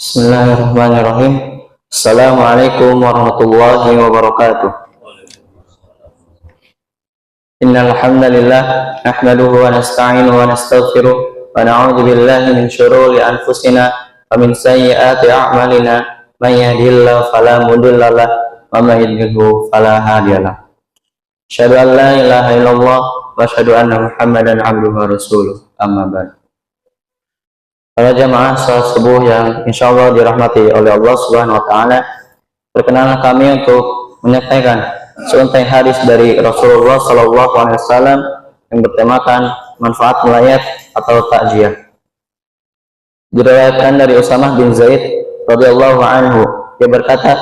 Bismillahirrahmanirrahim. Assalamualaikum warahmatullahi wabarakatuh. Innal hamdalillah nahmaduhu wa nasta'inuhu wa nastaghfiruh wa na'udzu billahi min shururi anfusina wa min sayyiati a'malina. May yahdihillahu fala mudilla lahu wa may yudlilhu fala hadiya lahu. Asyhadu an la ilaha illallah wa asyhadu anna Muhammadan 'abduhu wa rasuluh. Amma ba'd. Para jamaah salat subuh yang insya Allah dirahmati oleh Allah Subhanahu Wa Taala, perkenalan kami untuk menyampaikan seuntai hadis dari Rasulullah Sallallahu Alaihi Wasallam yang bertemakan manfaat melayat atau takziah. Diriwayatkan dari Usamah bin Zaid radhiyallahu anhu, dia berkata,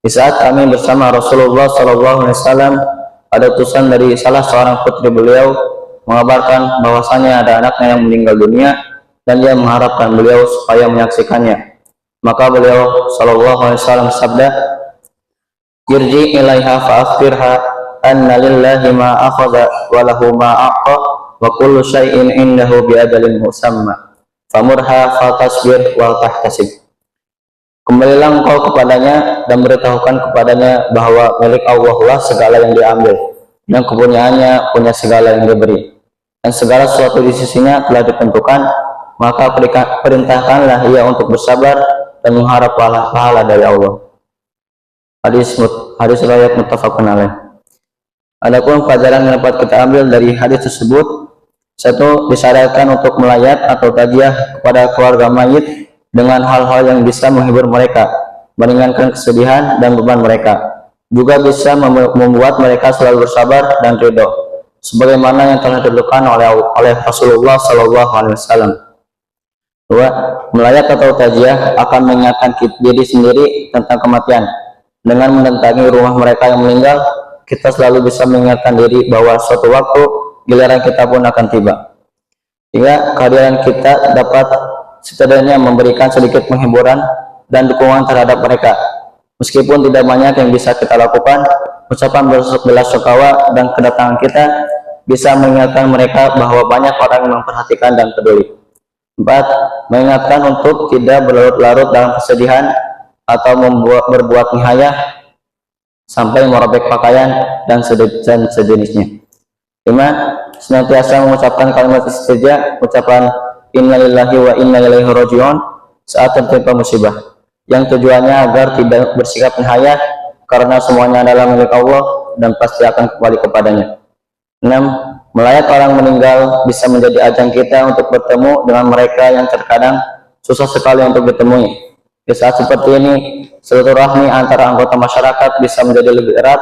di saat kami bersama Rasulullah Sallallahu Alaihi Wasallam, ada utusan dari salah seorang putri beliau mengabarkan bahwasanya ada anaknya yang meninggal dunia dan dia mengharapkan beliau supaya menyaksikannya. Maka beliau sallallahu alaihi wasallam sabda, "Irji ilaiha fa akhbirha anna lillahi ma akhadha wa lahu ma a'ta wa kullu syai'in indahu bi ajalin musamma. Famurha fa tasbir wa tahtasib." Kembalilah engkau kepadanya dan beritahukan kepadanya bahwa milik Allah lah segala yang diambil dan kepunyaannya punya segala yang diberi dan segala sesuatu di sisinya telah ditentukan. Maka perintahkanlah ia untuk bersabar dan mengharap pahala dari Allah. Hadis riwayat muttafaqun alaih. Adapun pelajaran yang dapat kita ambil dari hadis tersebut, satu, disyariatkan untuk melayat atau takziah kepada keluarga mayit dengan hal-hal yang bisa menghibur mereka, meringankan kesedihan dan beban mereka. Juga bisa membuat mereka selalu bersabar dan ridho, sebagaimana yang telah dilakukan oleh Rasulullah Sallallahu Alaihi Wasallam. Dua, melayat atau takziah akan mengingatkan diri sendiri tentang kematian. Dengan mendatangi rumah mereka yang meninggal, kita selalu bisa mengingatkan diri bahwa suatu waktu giliran kita pun akan tiba. Hingga kehadiran kita dapat setidaknya memberikan sedikit penghiburan dan dukungan terhadap mereka. Meskipun tidak banyak yang bisa kita lakukan, ucapan belasungkawa dan kedatangan kita bisa mengingatkan mereka bahwa banyak orang yang memperhatikan dan peduli. 4. Mengingatkan untuk tidak berlarut-larut dalam kesedihan atau berbuat nihayah sampai merobek pakaian dan sejenisnya. 5. Senantiasa mengucapkan kalimat istirja, ucapan innalillahi wa inna ilaihi raji'un saat tertimpa musibah, yang tujuannya agar tidak bersikap nihayah karena semuanya adalah milik Allah dan pasti akan kembali kepadanya. 6. Melayat orang meninggal bisa menjadi ajang kita untuk bertemu dengan mereka yang terkadang susah sekali untuk ditemui. Di saat seperti ini, silaturahmi antara anggota masyarakat bisa menjadi lebih erat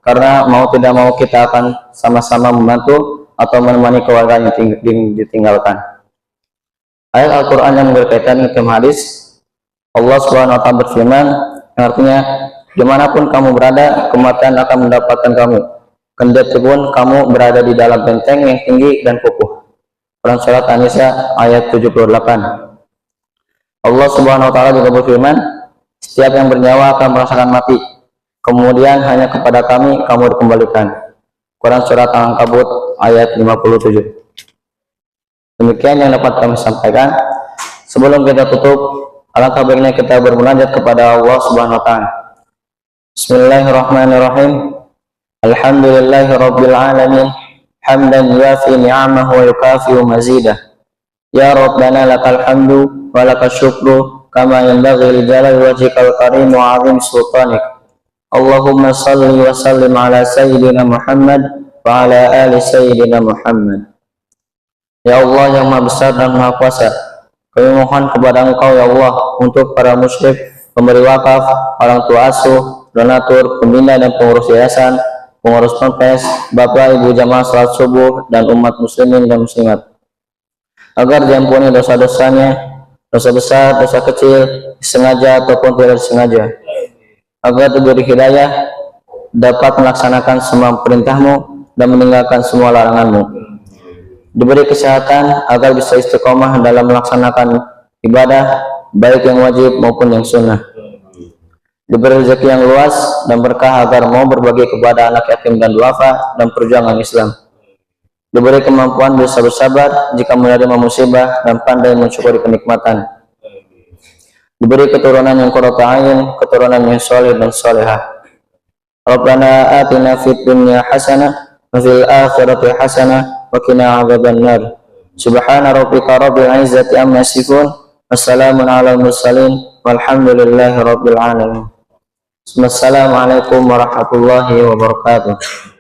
karena mau tidak mau kita akan sama-sama membantu atau menemani keluarga yang ditinggalkan. Ayat Al-Quran yang berkaitan dengan hadis, Allah Subhanahu wa Ta'ala berfirman, yang artinya, dimanapun kamu berada, kematian akan mendapatkan kamu. Kendatipun kamu berada di dalam benteng yang tinggi dan kokoh. Quran Surat An-Nisa ayat 78. Allah Subhanahu wa Ta'ala juga berfirman, setiap yang bernyawa akan merasakan mati, kemudian hanya kepada kami kamu dikembalikan. Quran Surat Al-Ankabut ayat 57. Demikian yang dapat kami sampaikan. Sebelum kita tutup, alangkah baiknya kita bermunajat kepada Allah Subhanahu wa Ta'ala. Bismillahirrahmanirrahim. Alhamdulillahi Rabbil Alamin, hamdan yuafi ni'amahu wa yukafi'u mazidah. Ya Rabbana lakal hamdu wa lakal syukru kama yanbaghi li jalali wajhikal karim wa 'azim sultanik. Allahumma salli wa sallim ala sayyidina Muhammad wa ala ali sayyidina Muhammad. Ya Allah yang Maha Besar dan Maha Kuasa, kami mohon kepada Engkau ya Allah untuk para musyrik, pemberi wakaf, orang tua asuh, donatur, pembina dan pengurus yayasan, pengurus ponpes, bapak ibu jamaah salat subuh dan umat muslimin dan muslimat, agar diampuni dosa-dosanya, dosa besar, dosa kecil, disengaja ataupun tidak disengaja, agar diberi hidayah, dapat melaksanakan semua perintahmu dan meninggalkan semua laranganmu, diberi kesehatan agar bisa istiqomah dalam melaksanakan ibadah baik yang wajib maupun yang sunnah, diberi rezeki yang luas dan berkah agar mau berbagi kepada anak yatim dan duafa dan perjuangan Islam, diberi kemampuan bisa bersabar jika menerima musibah dan pandai mensyukuri kenikmatan, diberi keturunan yang qurrata a'yun, keturunan yang saleh dan salehah. Rabbana atina fid dunya hasanah wa fil akhirati hasanah wa qina adzabannar. Subhana rabbika rabbil izzati amma yasifun, wassalamun alal mursalin, walhamdulillahi rabbil alamin. Wassalamualaikum warahmatullahi wabarakatuh.